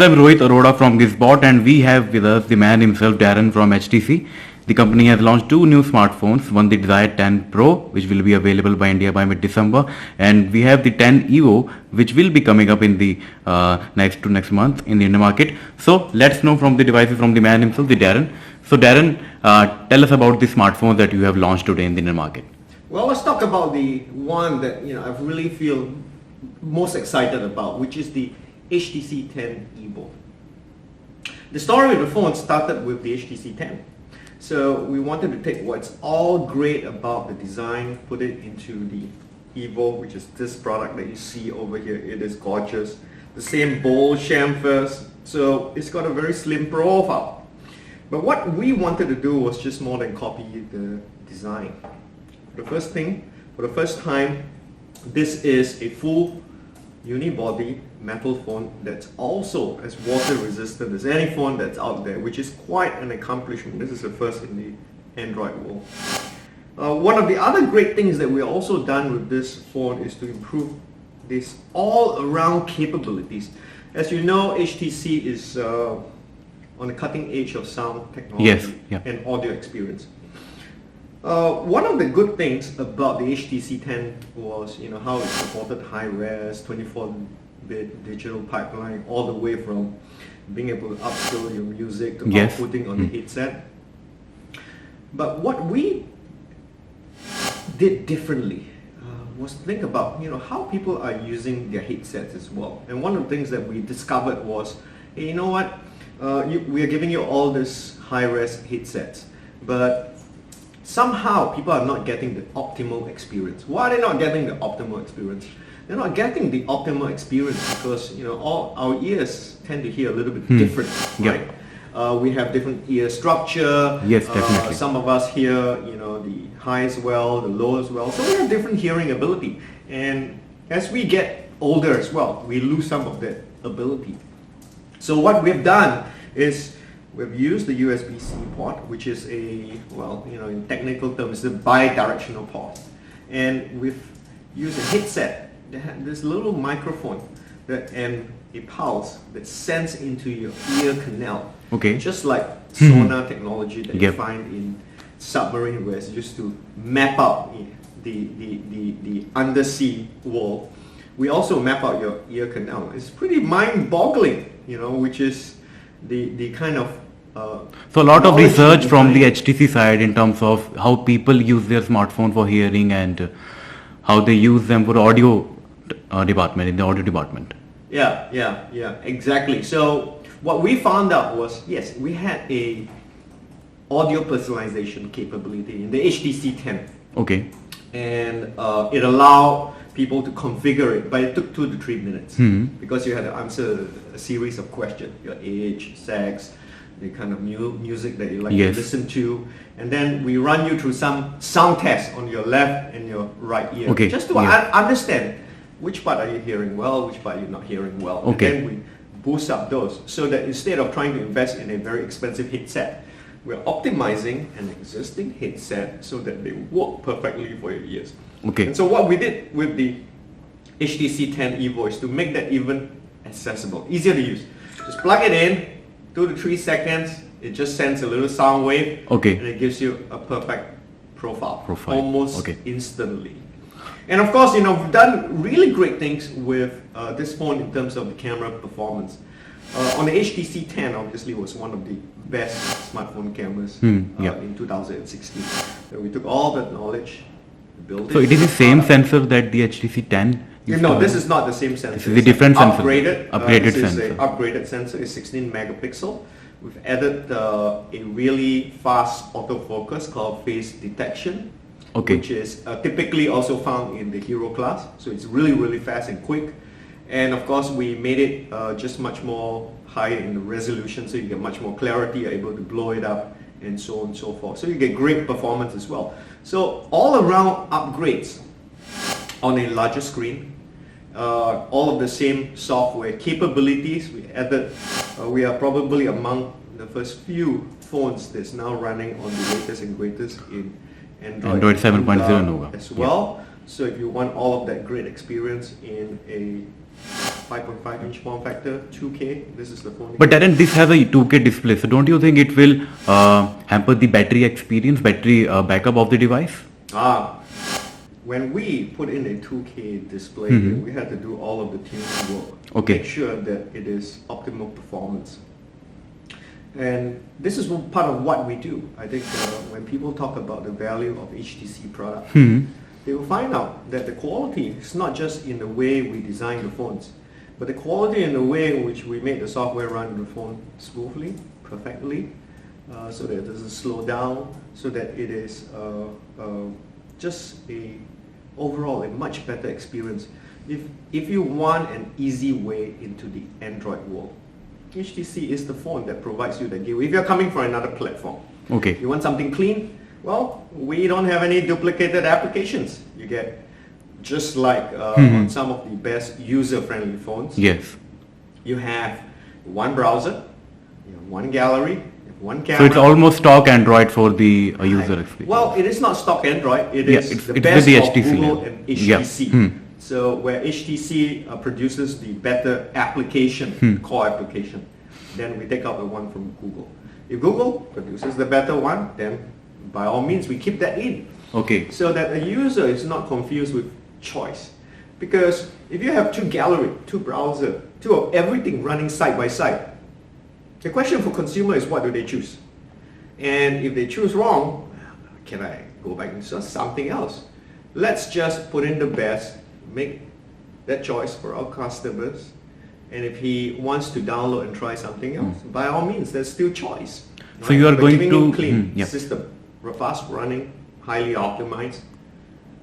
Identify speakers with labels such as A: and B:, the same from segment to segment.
A: I'm Rohit Arora from GizBot, and we have with us the man himself, Darren from HTC. The company has launched two new smartphones, one the Desire 10 Pro, which will be available by India by mid-December, and we have the 10 Evo, which will be coming up in the next month in the Indian market. So let's know from the devices from the man himself, the Darren. So Darren, tell us about the smartphones that you have launched today in the Indian market.
B: Well, let's talk about the one that I really feel most excited about, which is the HTC 10 Evo. The story of the phone started with the HTC 10. So we wanted to take what's all great about the design, put it into the Evo, which is this product that you see over here. It is gorgeous. The same bold chamfers, so it's got a very slim profile. But what we wanted to do was just more than copy the design. For the first time, this is a full unibody metal phone that's also as water resistant as any phone that's out there, which is quite an accomplishment. This is the first in the Android world. One of the other great things that we've also done with this phone is to improve this all-around capabilities. As you know, HTC is on the cutting edge of sound technology and audio experience. One of the good things about the HTC 10 was how it supported high-res 24-bit digital pipeline, all the way from being able to upscale your music to outputting on the headset. But what we did differently was think about how people are using their headsets as well. And one of the things that we discovered was, hey, you know what, we are giving you all this high-res headsets, but somehow people are not getting the optimal experience. Why are they not getting the optimal experience? They're not getting the optimal experience because all our ears tend to hear a little bit different, right? We have different ear structure.
A: Yes, definitely.
B: Some of us hear the high as well, the low as well. So we have different hearing ability. And as we get older as well, we lose some of that ability. So what we've done is we've used the USB-C port, which is in technical terms, it's a bi-directional port. And we've used a headset that had this little microphone and a pulse that sends into your ear canal.
A: Okay.
B: Just like sonar technology that you find in submarine, where it's used to map out the undersea world. We also map out your ear canal. It's pretty mind-boggling, which is the kind of
A: so a lot of research from the HTC side in terms of how people use their smartphone for hearing and how they use them for audio department, in the audio department.
B: Yeah, exactly. So what we found out was, yes, we had a audio personalization capability in the HTC 10.
A: Okay.
B: And it allowed people to configure it, but it took 2 to 3 minutes because you had to answer a series of questions: your age, sex, the kind of music that you like to listen to, and then we run you through some sound tests on your left and your right ear, just to understand which part are you hearing well, which part you're not hearing well, and then we boost up those so that instead of trying to invest in a very expensive headset, we're optimizing an existing headset so that they work perfectly for your ears.
A: Okay.
B: And so what we did with the HTC 10 Evo is to make that even accessible, easier to use. Just plug it in, 2 to 3 seconds, it just sends a little sound wave, and it gives you a perfect profile. Almost instantly. And of course, we've done really great things with this phone in terms of the camera performance. On the HTC 10, obviously, was one of the best smartphone cameras in 2016. So we took all that knowledge, built it.
A: So it is the same sensor that the HTC 10
B: No, this is not the same sensor.
A: This is a different sensor.
B: Upgraded sensor. This is an upgraded sensor. It's 16 megapixel. We've added a really fast autofocus called face detection, which is typically also found in the Hero class. So it's really, really fast and quick. And of course, we made it just much more higher in the resolution, so you get much more clarity. You're able to blow it up, and so on and so forth. So you get great performance as well. So all around upgrades on a larger screen, all of the same software capabilities. We added, we are probably among the first few phones that's now running on the latest and greatest in Android
A: 7.0
B: as well. So if you want all of that great experience in a 5.5 inch form factor, 2K. This is the phone.
A: But Darren, this has a 2K display, so don't you think it will hamper the battery experience, battery backup of the device?
B: When we put in a 2K display, we had to do all of the tuning work.
A: Okay.
B: Make sure that it is optimal performance. And this is part of what we do. I think when people talk about the value of HTC product, they will find out that the quality is not just in the way we design the phones, but the quality in the way in which we make the software run the phone smoothly, perfectly, so that it doesn't slow down, so that it is just overall a much better experience. If you want an easy way into the Android world, HTC is the phone that provides you the gateway. If you're coming from another platform,
A: okay,
B: you want something clean, well, we don't have any duplicated applications. You get just like on some of the best user-friendly phones.
A: Yes.
B: You have one browser, you have one gallery, you have one camera.
A: So it's almost stock Android for the user experience.
B: Well, it is not stock Android. It is
A: it's
B: the
A: with
B: best
A: the
B: of
A: HTC
B: Google
A: level.
B: and HTC. So where HTC produces the better application, core application, then we take out the one from Google. If Google produces the better one, then by all means we keep that in.
A: Okay.
B: So that the user is not confused with choice. Because if you have two gallery, two browser, two of everything running side by side, the question for consumer is what do they choose? And if they choose wrong, can I go back and search something else? Let's just put in the best, make that choice for our customers. And if he wants to download and try something else, by all means, there's still choice.
A: So
B: right?
A: you are
B: But
A: going
B: giving
A: to
B: him clean
A: system.
B: fast running, highly optimized,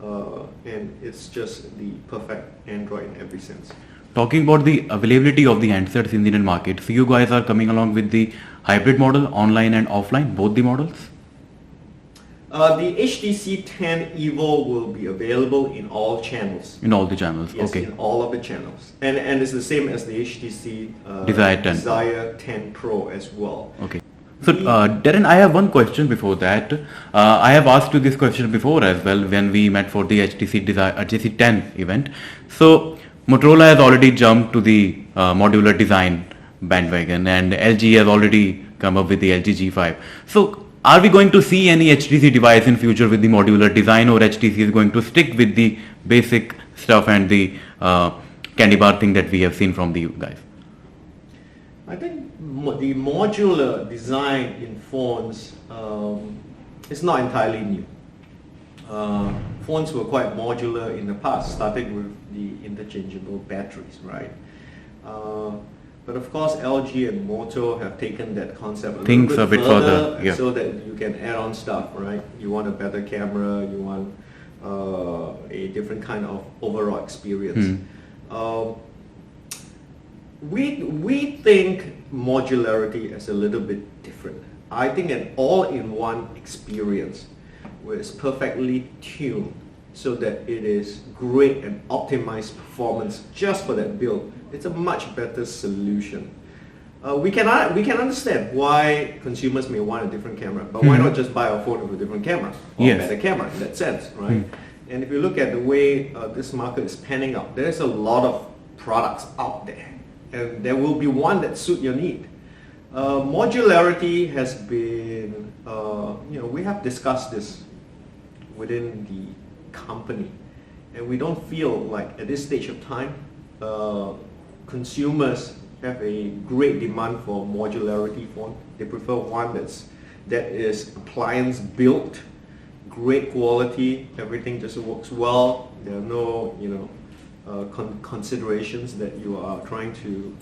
B: and it's just the perfect Android in every sense.
A: Talking about the availability of the handsets in the Indian market, so you guys are coming along with the hybrid model, online and offline, both the models?
B: The HTC 10 Evo will be available in all channels.
A: In all the channels,
B: Yes,
A: okay.
B: in all of the channels. And it's the same as the HTC
A: Desire
B: 10 Pro as well.
A: Okay. So Darren, I have one question before that. I have asked you this question before as well when we met for the HTC 10 event. So Motorola has already jumped to the modular design bandwagon, and LG has already come up with the LG G5. So are we going to see any HTC device in future with the modular design, or HTC is going to stick with the basic stuff and the candy bar thing that we have seen from the guys?
B: I think the modular design in phones is not entirely new. Phones were quite modular in the past, starting with the interchangeable batteries, right? But of course, LG and Moto have taken that concept a little bit further,
A: yeah.
B: so that you can add on stuff, right? You want a better camera, you want a different kind of overall experience. We think modularity is a little bit different. I think an all-in-one experience where it's perfectly tuned so that it is great and optimized performance just for that build. It's a much better solution. We can understand why consumers may want a different camera, but why not just buy a phone with a different camera or a better camera in that sense, right? And if you look at the way this market is panning out, there's a lot of products out there, and there will be one that suits your need. Modularity has been, we have discussed this within the company, and we don't feel like at this stage of time, consumers have a great demand for modularity phone. They prefer one that is appliance built, great quality, everything just works well. There are no considerations that you are trying to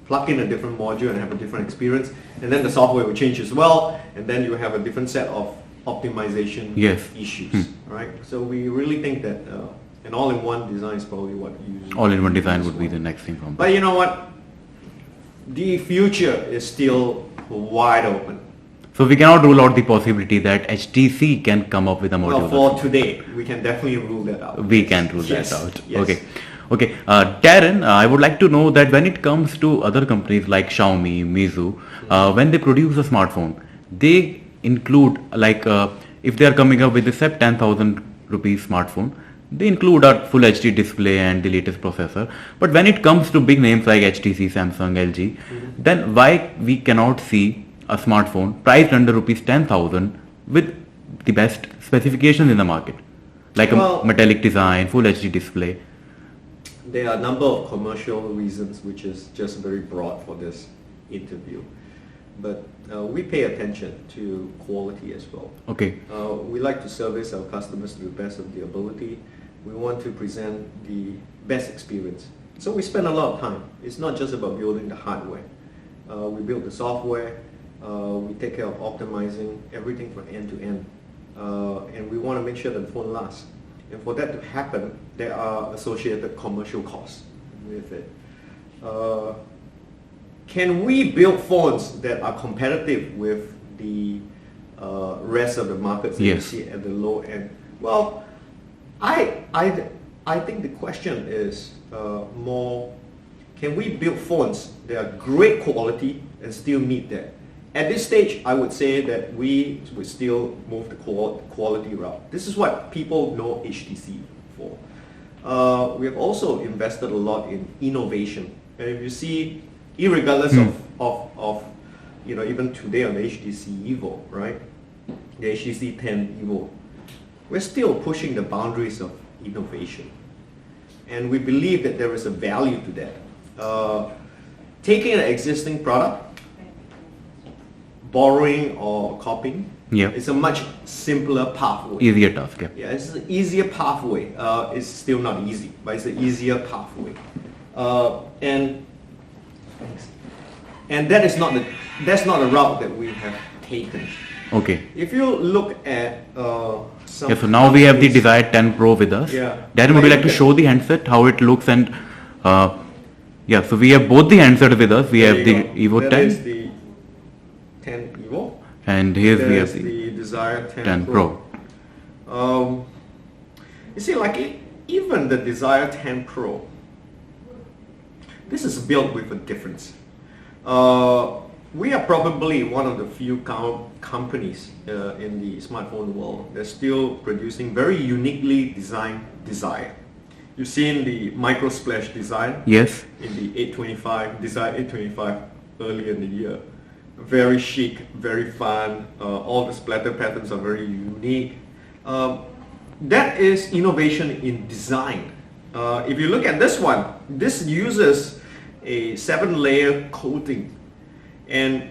B: plug in a different module and have a different experience, and then the software will change as well, and then you have a different set of optimization issues, right? So we really think that an all-in-one design is probably what you
A: all-in-one design would be the next thing from.
B: But you know what? The future is still wide open.
A: So we cannot rule out the possibility that HTC can come up with a modular.
B: Well, for today, we can definitely rule that out.
A: We can rule that out.
B: Yes.
A: Okay. Darren, I would like to know that when it comes to other companies like Xiaomi, Meizu, when they produce a smartphone, they include if they are coming up with a 10,000 rupees smartphone, They include a full HD display and the latest processor. But when it comes to big names like HTC, Samsung, LG, then why we cannot see a smartphone priced under rupees 10,000 with the best specifications in the market, like
B: Well,
A: a metallic design, full HD display.
B: There are a number of commercial reasons, which is just very broad for this interview. But we pay attention to quality as well.
A: Okay.
B: We like to service our customers to the best of the ability. We want to present the best experience. So we spend a lot of time. It's not just about building the hardware. We build the software. We take care of optimizing everything from end to end. And we want to make sure that the phone lasts. And for that to happen, there are associated commercial costs with it. Can we build phones that are competitive with the rest of the markets that you
A: Yes.
B: see at the low end? Well, I think the question is more, can we build phones that are great quality and still meet that? At this stage, I would say that we would still move the quality route. This is what people know HTC for. We have also invested a lot in innovation. And if you see, irregardless of even today on the HTC Evo, right? The HTC 10 Evo, we're still pushing the boundaries of innovation. And we believe that there is a value to that. Taking an existing product, borrowing or copying, it's a much simpler pathway.
A: Easier task. Yeah.
B: Yeah, it's an easier pathway. It's still not easy, but it's an easier pathway. And that's not the route that we have taken.
A: Okay.
B: If you look at some
A: Yeah, so now we have the
B: companies-
A: Desire 10 Pro with us.
B: Yeah.
A: Darren, would you like to show the handset, how it looks, and yeah, so we have both the handsets with us. We
B: There
A: have
B: you
A: the
B: go.
A: Evo
B: That
A: 10
B: is the 10 Evo.
A: and here we
B: There's
A: have the
B: the Desire 10,
A: 10
B: Pro.
A: Pro.
B: You see, even the Desire 10 Pro, this is built with a difference. We are probably one of the few companies in the smartphone world that's still producing very uniquely designed Desire. You've seen the micro splash design
A: Yes.
B: in the 825, Desire 825 earlier in the year. Very chic, very fun. All the splatter patterns are very unique. That is innovation in design. If you look at this one, this uses a 7-layer coating and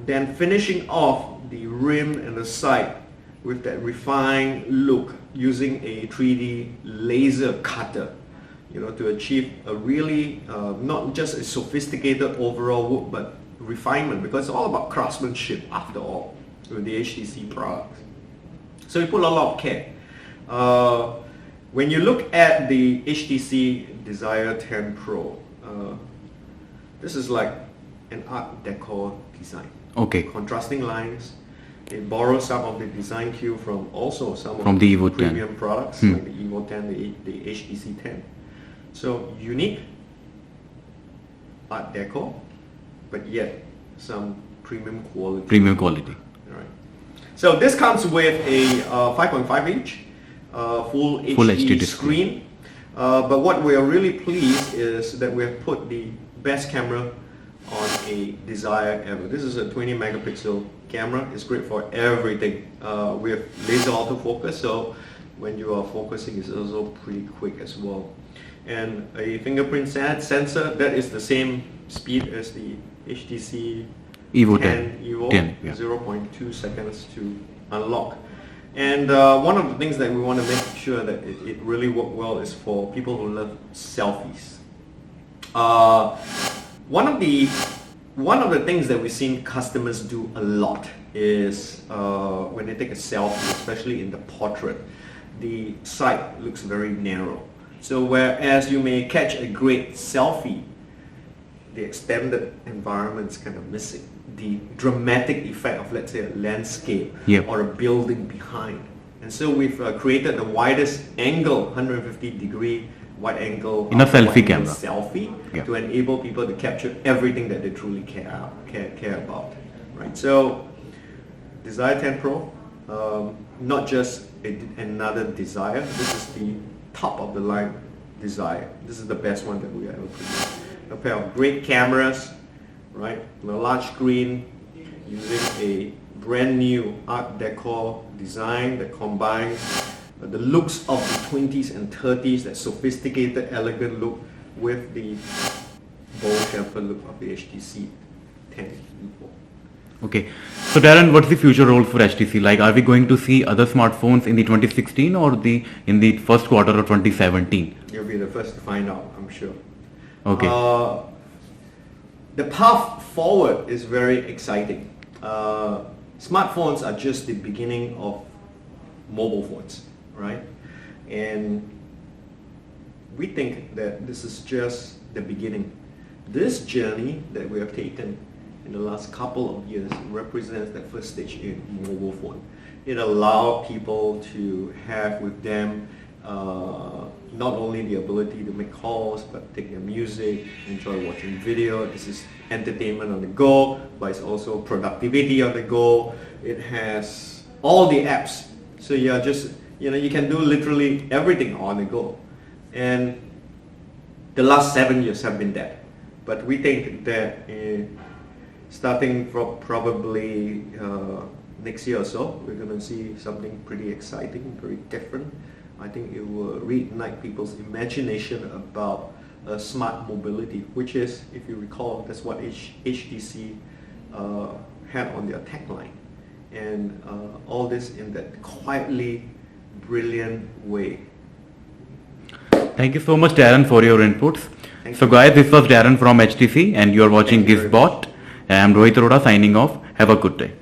B: then finishing off the rim and the side with that refined look using a 3D laser cutter, to achieve a really not just a sophisticated overall look, but refinement, because it's all about craftsmanship after all with the HTC products. So we put a lot of care. When you look at the HTC Desire 10 Pro, this is like an art decor design.
A: Okay.
B: Contrasting lines. They borrow some of the design cue from also some
A: From
B: of
A: the Evo 10.
B: premium products like the Evo 10, the HTC 10. So unique art deco, but yet some premium quality.
A: Premium quality.
B: All right. So this comes with a 5.5 inch full HD
A: display.
B: screen. But what we are really pleased is that we have put the best camera on a Desire ever. This is a 20 megapixel camera. It's great for everything. We have laser autofocus, so when you are focusing, it's also pretty quick as well. And a fingerprint sensor that is the same speed as the HTC
A: Evo
B: 10
A: 10.
B: Evo,
A: 10, yeah.
B: 0.2 seconds to unlock. And one of the things that we want to make sure that it really works well is for people who love selfies. One of the things that we've seen customers do a lot is when they take a selfie, especially in the portrait, the sight looks very narrow. So whereas you may catch a great selfie, the extended environment is kind of missing. The dramatic effect of, let's say, a landscape or a building behind. And so we've created the widest angle, 150 degree wide angle
A: in a selfie camera
B: to enable people to capture everything that they truly care about. Right. So Desire 10 Pro, not just another Desire. This is the top of the line Desire. This is the best one that we ever produced. A pair of great cameras, right? A large screen using a brand new Art Deco design that combines the looks of the 20s and 30s, that sophisticated, elegant look, with the bold, sharper look of the HTC 10 Evo.
A: Okay. So Darren, what's the future role for HTC? Like, are we going to see other smartphones in the 2016 or in the first quarter of 2017?
B: You'll be the first to find out, I'm sure.
A: Okay.
B: The path forward is very exciting. Smartphones are just the beginning of mobile phones, right? And we think that this is just the beginning. This journey that we have taken in the last couple of years represents that first stage in mobile phone. It allows people to have with them not only the ability to make calls, but take their music, enjoy watching video. This is entertainment on the go, but it's also productivity on the go. It has all the apps. So you're just, you can do literally everything on the go. And the last 7 years have been that. But we think that starting from probably next year or so, we're going to see something pretty exciting, very different. I think it will reignite people's imagination about smart mobility, which is, if you recall, that's what HTC had on their tagline. And all this in that quietly brilliant way.
A: Thank you so much, Darren, for your inputs.
B: Thank
A: So
B: you.
A: guys, this was Darren from HTC and you are watching
B: Thank you very
A: GizBot. I'm Rohit Arora signing off. Have a good day.